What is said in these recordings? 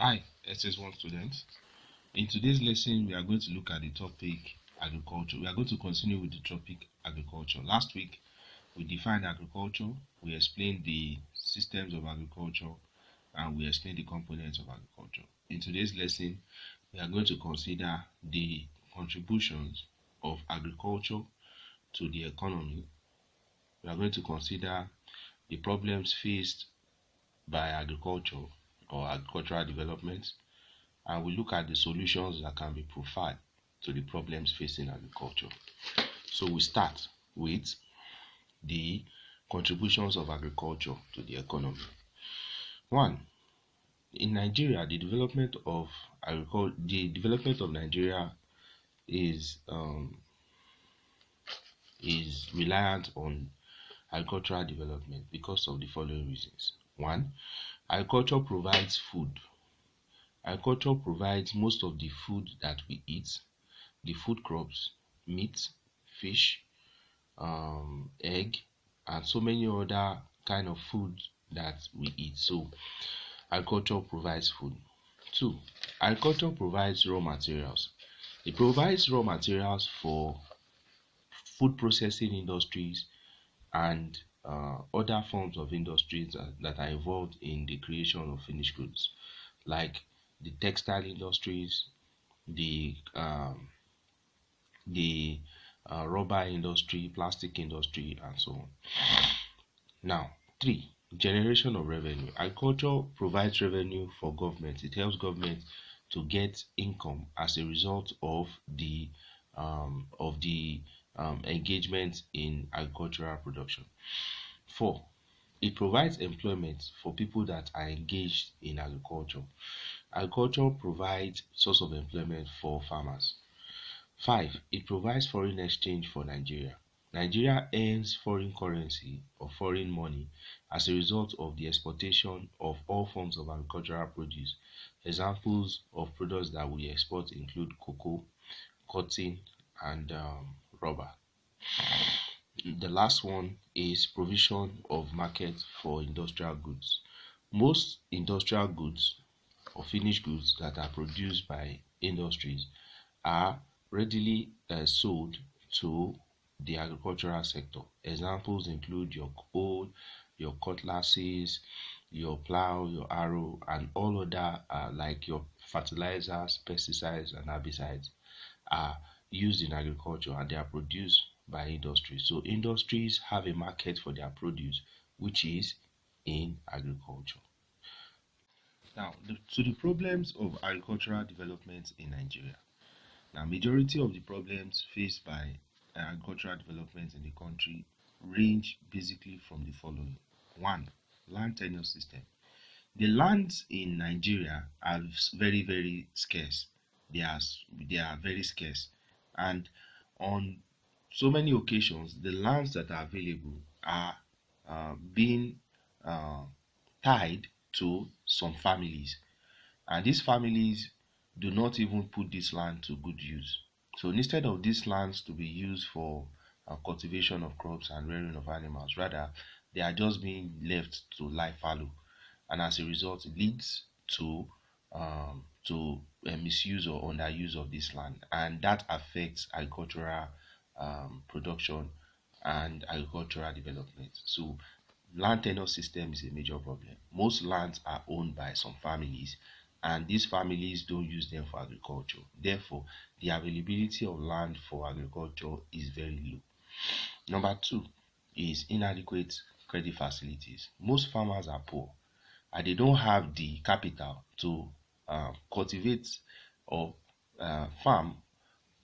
Hi, SS1 students. In today's lesson, we are going to look at the topic agriculture. We are going to continue with the topic agriculture. Last week, we defined agriculture, we explained the systems of agriculture, and we explained the components of agriculture. In today's lesson, we are going to consider the contributions of agriculture to the economy. We are going to consider the problems faced by agriculture or agricultural development, and we look at the solutions that can be provided to the problems facing agriculture. So we start with the contributions of agriculture to the economy. One, in Nigeria, the development of Nigeria is reliant on agricultural development because of the following reasons. One, agriculture provides food. Agriculture provides most of the food that we eat, the food crops, meat, fish, egg, and so many other kind of food that we eat. So agriculture provides food. Two, agriculture provides raw materials. It provides raw materials for food processing industries and other forms of industries that are involved in the creation of finished goods, like the textile industries, the rubber industry, plastic industry, and so on. Now, three, generation of revenue. Agriculture provides revenue for government. It helps government to get income as a result of the engagement in agricultural production. Four, it provides employment for people that are engaged in agriculture. Agriculture provides source of employment for farmers. Five, it provides foreign exchange for Nigeria. Nigeria earns foreign currency or foreign money as a result of the exportation of all forms of agricultural produce. Examples of products that we export include cocoa, cotton, and rubber. The last one is provision of market for industrial goods. Most industrial goods or finished goods that are produced by industries are readily sold to the agricultural sector. Examples include your hoe, your cutlasses, your plow, your arrow, and all other like your fertilizers, pesticides, and herbicides are used in agriculture, and they are produced by industries. So industries have a market for their produce, which is in agriculture. Now, to the problems of agricultural development in Nigeria. Now, majority of the problems faced by agricultural development in the country range basically from the following. One, land tenure system. The lands in Nigeria are very, very scarce. They are very scarce, and on so many occasions, the lands that are available are being tied to some families, and these families do not even put this land to good use. So instead of these lands to be used for cultivation of crops and rearing of animals, rather they are just being left to lie fallow, and as a result, it leads to misuse or underuse of this land, and that affects agricultural production and agricultural development. So land tenure system is a major problem. Most lands are owned by some families, and these families don't use them for agriculture. Therefore, the availability of land for agriculture is very low. Number two is inadequate credit facilities. Most farmers are poor, and they don't have the capital to cultivate or farm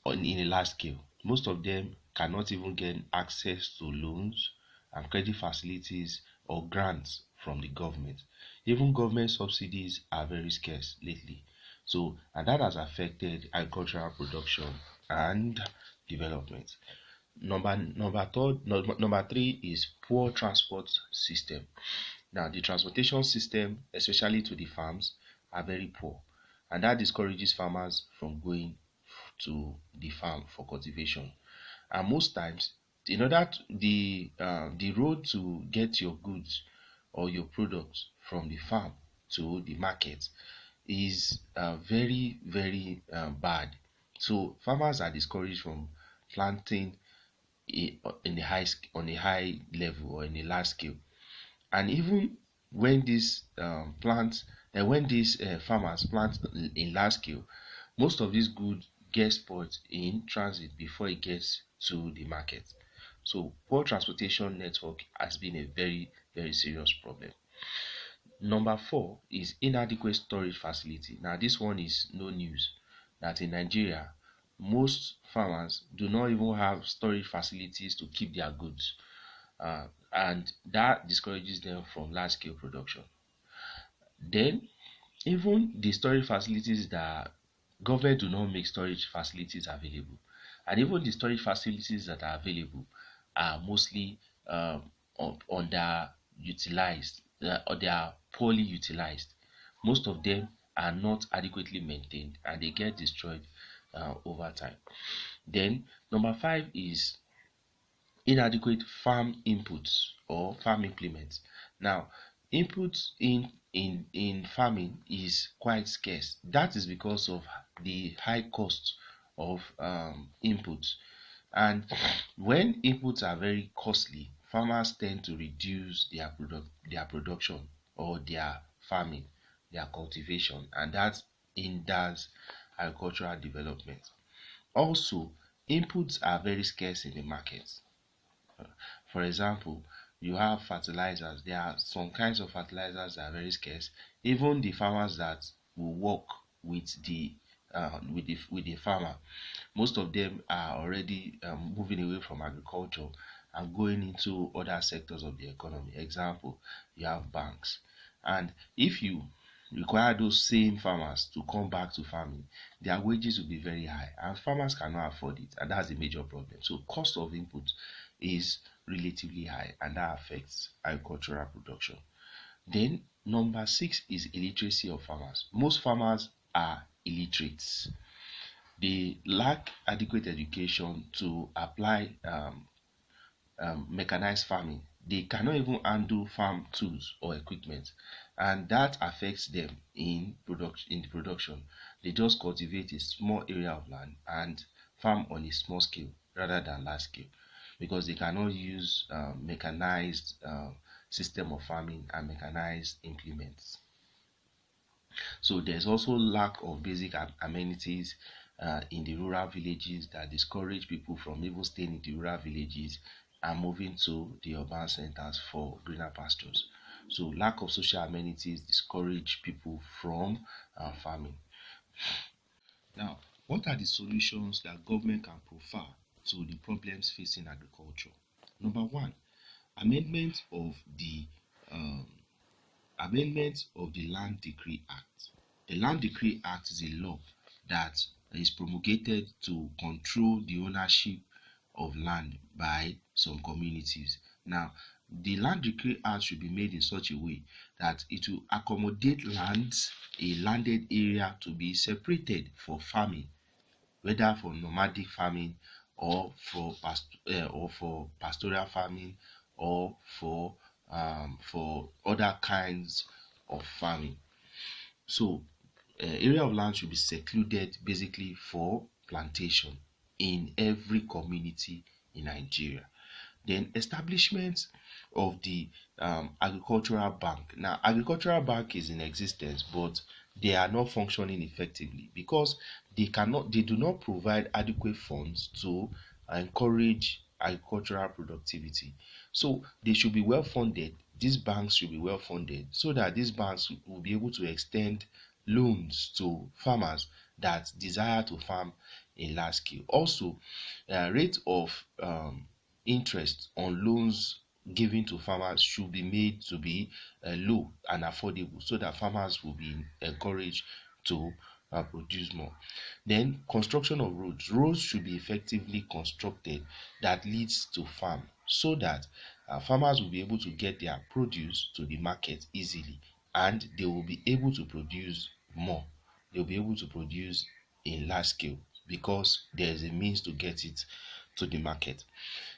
in a large scale. Most of them cannot even get access to loans and credit facilities or grants from the government. Even government subsidies are very scarce lately. So, and that has affected agricultural production and development. Number three is poor transport system. Now, the transportation system, especially to the farms, are very poor, and that discourages farmers from going to the farm for cultivation. And most times, in order to, the road to get your goods or your products from the farm to the market is very, very bad. So farmers are discouraged from planting in a on a high level or in a large scale. And even when these plants and when these farmers plant in large scale, most of these goods get spoiled in transit before it gets to the market. So poor transportation network has been a very, very serious problem. Number four is inadequate storage facility. Now this one is no news that in Nigeria most farmers do not even have storage facilities to keep their goods, and that discourages them from large scale production. Then even the storage facilities that government do not make storage facilities available, and even the storage facilities that are available are mostly underutilized, or they are poorly utilized. Most of them are not adequately maintained and they get destroyed over time. Then number five is inadequate farm inputs or farm implements. Now, inputs in farming is quite scarce. That is because of the high cost of inputs. And when inputs are very costly, farmers tend to reduce their production or their farming, their cultivation, and that hinders agricultural development. Also, inputs are very scarce in the market. For example, you have fertilizers. There are some kinds of fertilizers that are very scarce. Even the farmers that will work with the farmer, most of them are already moving away from agriculture and going into other sectors of the economy. Example, you have banks. And if you require those same farmers to come back to farming, their wages will be very high and farmers cannot afford it, and that's a major problem. So cost of input is relatively high and that affects agricultural production. Then number six is illiteracy of farmers. Most farmers are illiterates. They lack adequate education to apply mechanized farming. They cannot even handle farm tools or equipment, and that affects them in the production. They just cultivate a small area of land and farm on a small scale rather than large scale because they cannot use mechanized system of farming and mechanized implements. So there's also lack of basic amenities in the rural villages that discourage people from even staying in the rural villages and moving to the urban centers for greener pastures. So lack of social amenities discourage people from farming. Now, what are the solutions that government can provide to the problems facing agriculture? Number one, amendment of the um, Land Decree Act. The Land Decree Act is a law that is promulgated to control the ownership of land by some communities. Now, the Land Decree Act should be made in such a way that it will accommodate lands, a landed area to be separated for farming, whether for nomadic farming or for pastoral farming or for other kinds of farming. So area of land should be secluded basically for plantation in every community in Nigeria. Then establishment of the agricultural bank. Now agricultural bank is in existence, but they are not functioning effectively because they do not provide adequate funds to encourage agricultural productivity. So they should be well funded. These banks should be well funded so that these banks will be able to extend loans to farmers that desire to farm in large scale. Also, rate of interest on loans given to farmers should be made to be low and affordable so that farmers will be encouraged to produce more. Then construction of roads. Roads should be effectively constructed that leads to farm so that farmers will be able to get their produce to the market easily and they will be able to produce more. They will be able to produce in large scale because there is a means to get it to the market.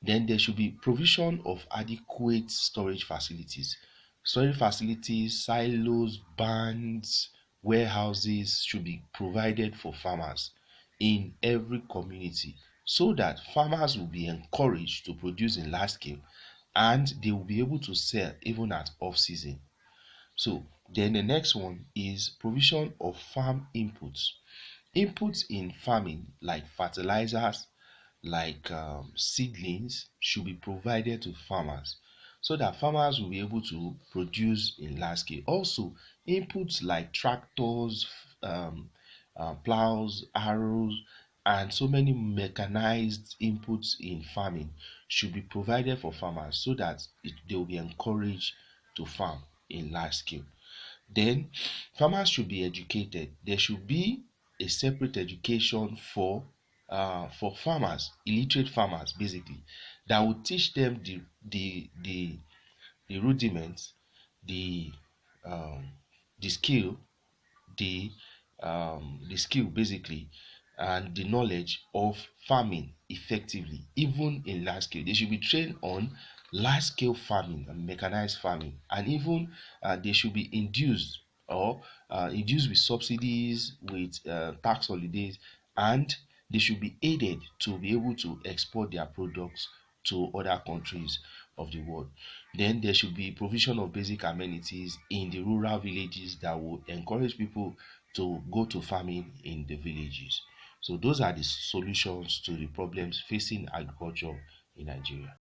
Then there should be provision of adequate storage facilities. Storage facilities, silos, barns, warehouses should be provided for farmers in every community so that farmers will be encouraged to produce in large scale and they will be able to sell even at off season. So then the next one is provision of farm inputs. Inputs in farming like fertilizers, like seedlings should be provided to farmers so that farmers will be able to produce in large scale. Also, inputs like tractors, plows, arrows, and so many mechanized inputs in farming should be provided for farmers so that they will be encouraged to farm in large scale. Then farmers should be educated. There should be a separate education for farmers, illiterate farmers basically, that will teach them the rudiments, the um, the skill, the skill basically, and the knowledge of farming effectively, even in large scale. They should be trained on large scale farming and mechanized farming, and even they should be induced or induced with subsidies, with tax holidays, and they should be aided to be able to export their products to other countries of the world. Then there should be provision of basic amenities in the rural villages that will encourage people to go to farming in the villages. So those are the solutions to the problems facing agriculture in Nigeria.